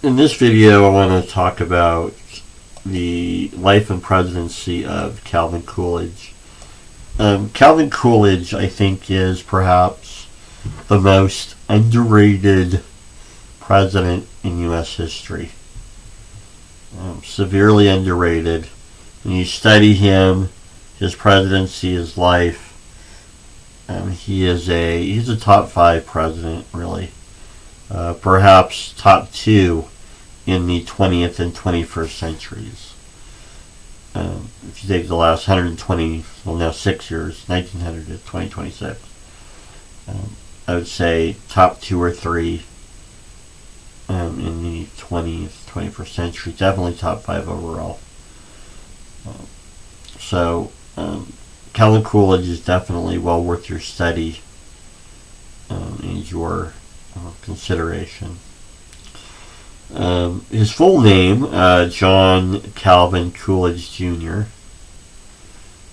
In this video, I want to talk about the life and presidency of Calvin Coolidge. Calvin Coolidge, I think, is perhaps the most underrated president in U.S. history. Severely underrated. When you study him, his presidency, his life, he's a top 5 president, really. Perhaps top 2 in the 20th and 21st centuries. If you take the last 120, well now 6 years, 1900 to 2026, I would say top 2 or 3 in the 20th, 21st century. Definitely top 5 overall. Calvin Coolidge is definitely well worth your study and your consideration. His full name, John Calvin Coolidge Jr.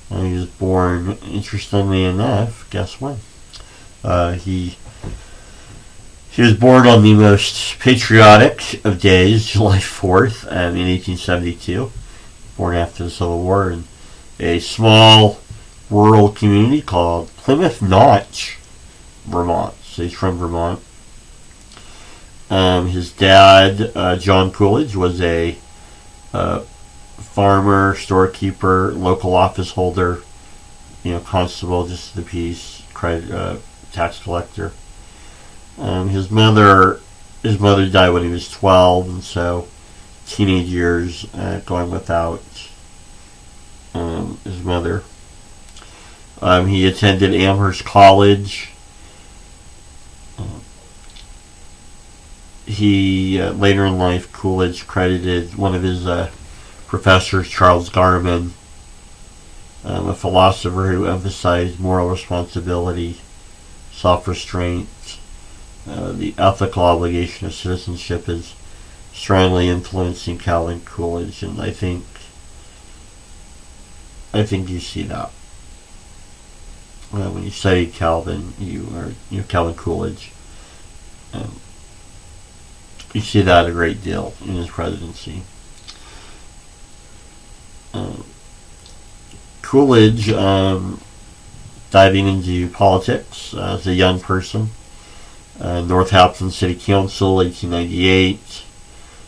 He was born, interestingly enough, guess when? He was born on the most patriotic of days, July 4th, in 1872. Born after the Civil War in a small rural community called Plymouth Notch, Vermont. So he's from Vermont. His dad, John Coolidge, was a farmer, storekeeper, local office holder, constable, just of the peace, tax collector. His mother died when he was 12, and so teenage years going without his mother. He attended Amherst College. He later in life, Coolidge credited one of his professors, Charles Garman, a philosopher who emphasized moral responsibility, self-restraint, the ethical obligation of citizenship, as strongly influencing Calvin Coolidge, and I think you see that when you study Calvin, Calvin Coolidge. You see that a great deal in his presidency. Coolidge, diving into politics as a young person. Northampton City Council, 1898.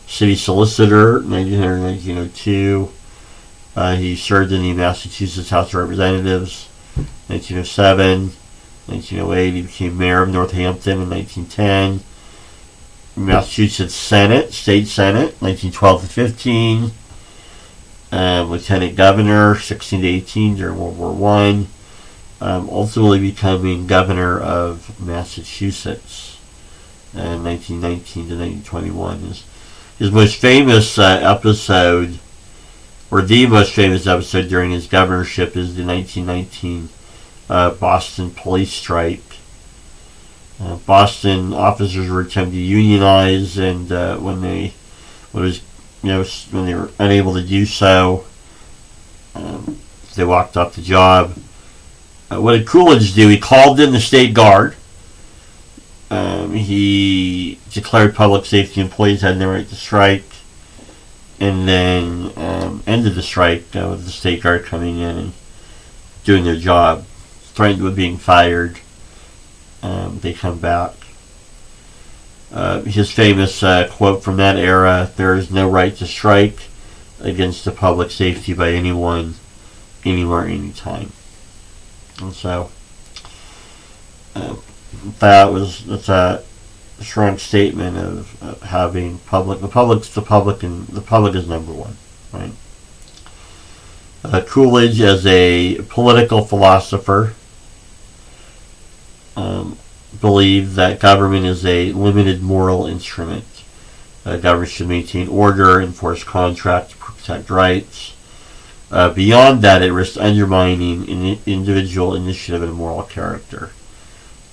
City Solicitor, 1902. He served in the Massachusetts House of Representatives, 1907. 1908, he became mayor of Northampton in 1910. Massachusetts Senate, State Senate, 1912 to 15. Lieutenant Governor, 16 to 18 during World War I. Ultimately becoming Governor of Massachusetts in 1919 to 1921. His most famous episode, or the most famous episode during his governorship, is the 1919 Boston police strike. Boston officers were attempting to unionize, and when they were unable to do so, they walked off the job. What did Coolidge do? He called in the state guard. He declared public safety employees had no right to strike, and then ended the strike with the state guard coming in and doing their job, threatened with being fired. They come back. His famous quote from that era: "There is no right to strike against the public safety by anyone, anywhere, anytime." And so that's a strong statement of having public. The public's the public, and the public is number one, right? Coolidge, as a political philosopher, believed that government is a limited moral instrument. Government should maintain order, enforce contracts, protect rights. Beyond that, it risks undermining individual initiative and moral character.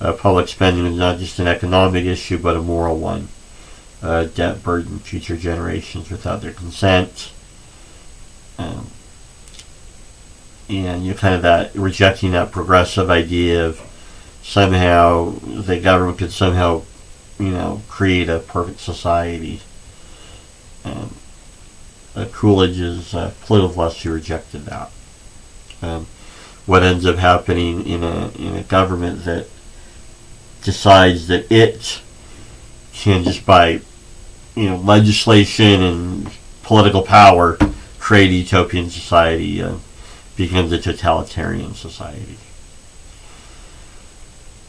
Public spending is not just an economic issue, but a moral one. Debt burden future generations without their consent. And kind of that rejecting that progressive idea of somehow the government could somehow, create a perfect society. Coolidge's political philosophy rejected that. What ends up happening in a government that decides that it can, just by legislation and political power, create a utopian society, becomes a totalitarian society.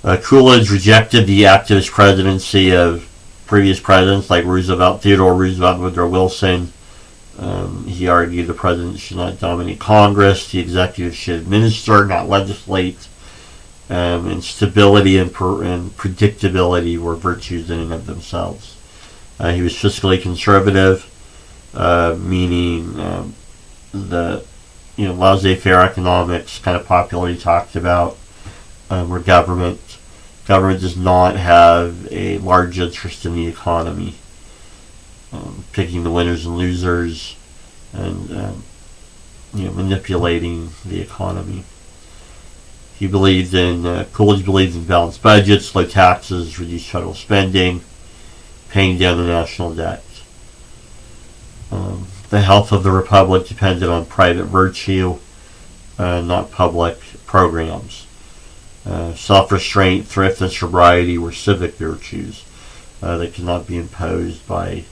Coolidge rejected the activist presidency of previous presidents like Theodore Roosevelt, and Woodrow Wilson. He argued the president should not dominate Congress. The executive should administer, not legislate. And stability and predictability were virtues in and of themselves. He was fiscally conservative, meaning the laissez-faire economics, kind of popularly talked about, where government does not have a large interest in the economy, picking the winners and losers, and manipulating the economy. Coolidge believed in balanced budgets, low taxes, reduced federal spending, paying down the national debt. The health of the republic depended on private virtue, not public programs. Self-restraint, thrift, and sobriety were civic virtues that could not be imposed by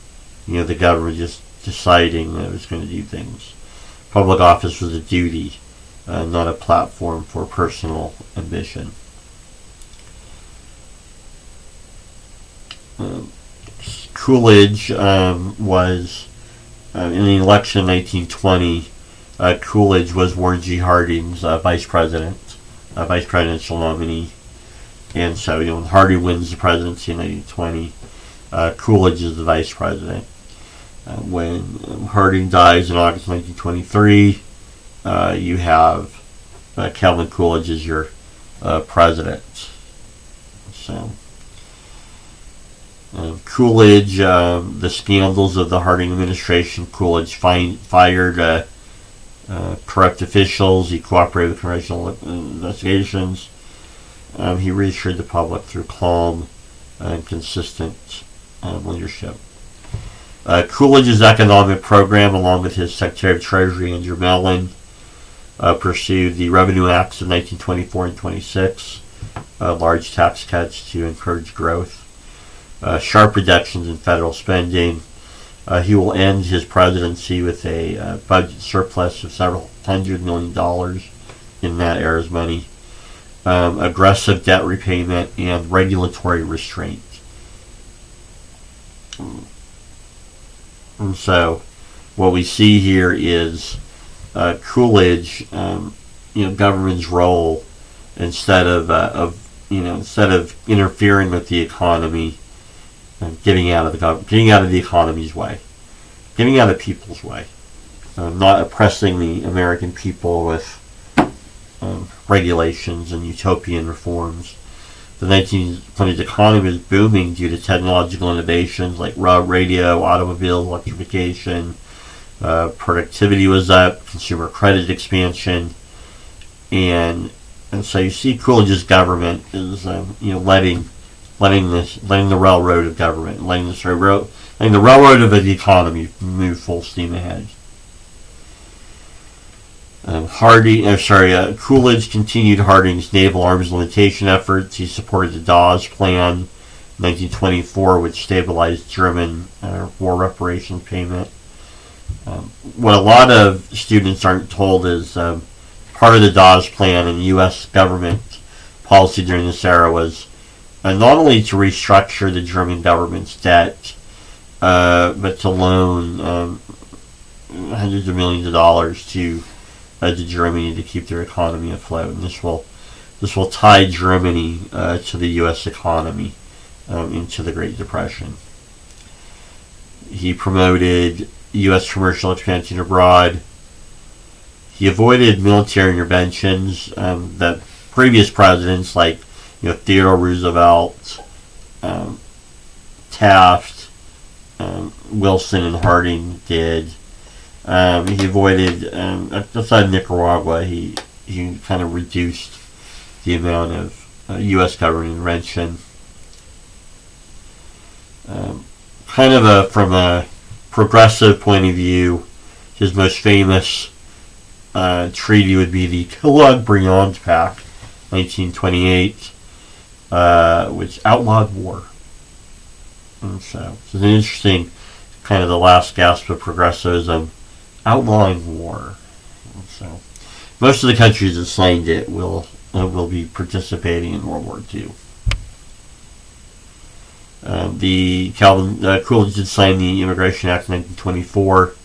the government just deciding that it was going to do things. Public office was a duty, not a platform for personal ambition. Coolidge was, in the election in 1920, Coolidge was Warren G. Harding's vice presidential nominee. And so, when Harding wins the presidency in 1920, Coolidge is the vice president. When Harding dies in August 1923, you have Calvin Coolidge as your president. So, Coolidge, the scandals of the Harding administration. Coolidge fired corrupt officials. He cooperated with congressional investigations. He reassured the public through calm and consistent leadership. Coolidge's economic program, along with his Secretary of Treasury, Andrew Mellon, pursued the Revenue Acts of 1924 and 26, large tax cuts to encourage growth, sharp reductions in federal spending. He will end his presidency with a budget surplus of several $100 million in that era's money, aggressive debt repayment, and regulatory restraint. And so, what we see here is Coolidge, government's role, instead of interfering with the economy, getting out of the economy's way, getting out of people's way, not oppressing the American people with regulations and utopian reforms. The 1920s economy was booming due to technological innovations like radio, automobiles, electrification. Productivity was up, consumer credit expansion, and so you see Coolidge's government is letting the railroad of government, letting the railroad of the economy move full steam ahead. Coolidge continued Harding's naval arms limitation efforts. He supported the Dawes Plan in 1924, which stabilized German war reparations payment. What a lot of students aren't told is part of the Dawes Plan and U.S. government policy during this era was not only to restructure the German government's debt, but to loan hundreds of millions of dollars to Germany to keep their economy afloat. And this will tie Germany to the U.S. economy into the Great Depression. He promoted U.S. commercial expansion abroad. He avoided military interventions that previous presidents like Theodore Roosevelt, Taft, Wilson, and Harding did. He avoided, outside Nicaragua, he kind of reduced the amount of U.S. government intervention. From a progressive point of view, his most famous treaty would be the Kellogg-Briand Pact, 1928, which outlawed war. And so it's an interesting kind of the last gasp of progressivism, outlawing war. And so most of the countries that signed it will be participating in World War II. Coolidge did sign the Immigration Act of 1924,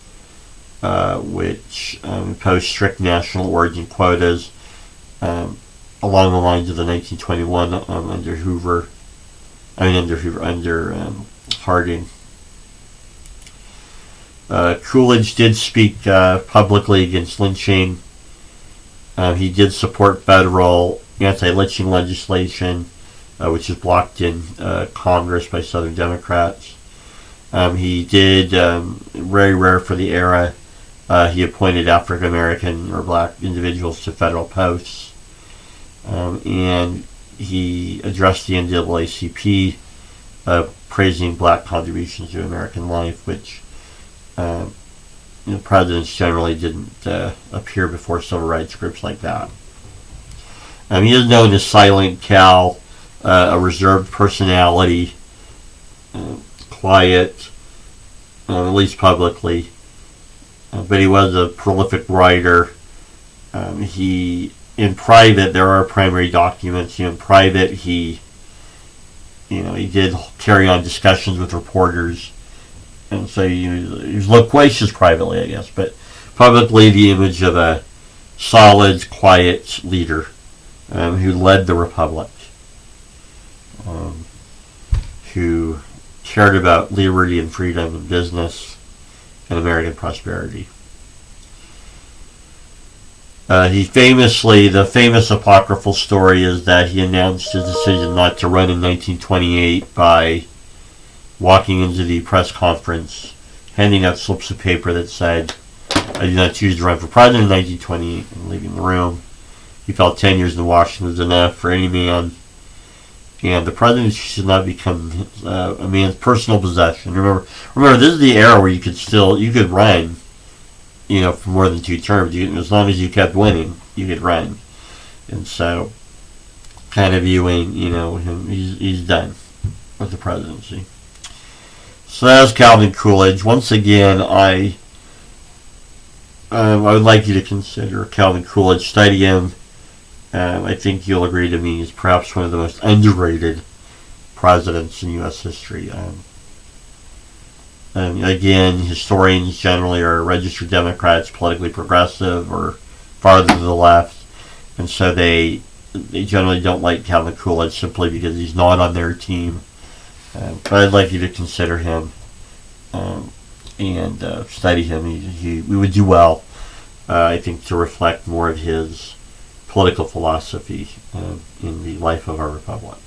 which imposed strict national origin quotas along the lines of the 1921 under Harding. Coolidge did speak publicly against lynching. He did support federal anti-lynching legislation, which is blocked in Congress by Southern Democrats. He did, very rare for the era, he appointed African American or black individuals to federal posts. And he addressed the NAACP, praising black contributions to American life, which presidents generally didn't appear before civil rights groups like that. He is known as Silent Cal, a reserved personality, quiet, at least publicly, but he was a prolific writer. In private, there are primary documents. In private, he did carry on discussions with reporters, and so he was loquacious privately, I guess, but publicly the image of a solid, quiet leader who led the republic, who cared about liberty and freedom and business and American prosperity. The famous apocryphal story is that he announced his decision not to run in 1928 by walking into the press conference, handing out slips of paper that said, "I do not choose to run for president in 1928," and leaving the room. He felt 10 years in Washington was enough for any man, and the presidency should not become a man's personal possession. Remember, this is the era where you could run, for more than 2 terms. As long as you kept winning, you could run. And so, kind of viewing, him, he's done with the presidency. So that was Calvin Coolidge. Once again, I would like you to consider Calvin Coolidge, study him. I think you'll agree to me, he's perhaps one of the most underrated presidents in U.S. history. Again, historians generally are registered Democrats, politically progressive, or farther to the left, and so they generally don't like Calvin Coolidge simply because he's not on their team. But I'd like you to consider him and study him. We would do well, I think, to reflect more of his political philosophy in the life of our republic.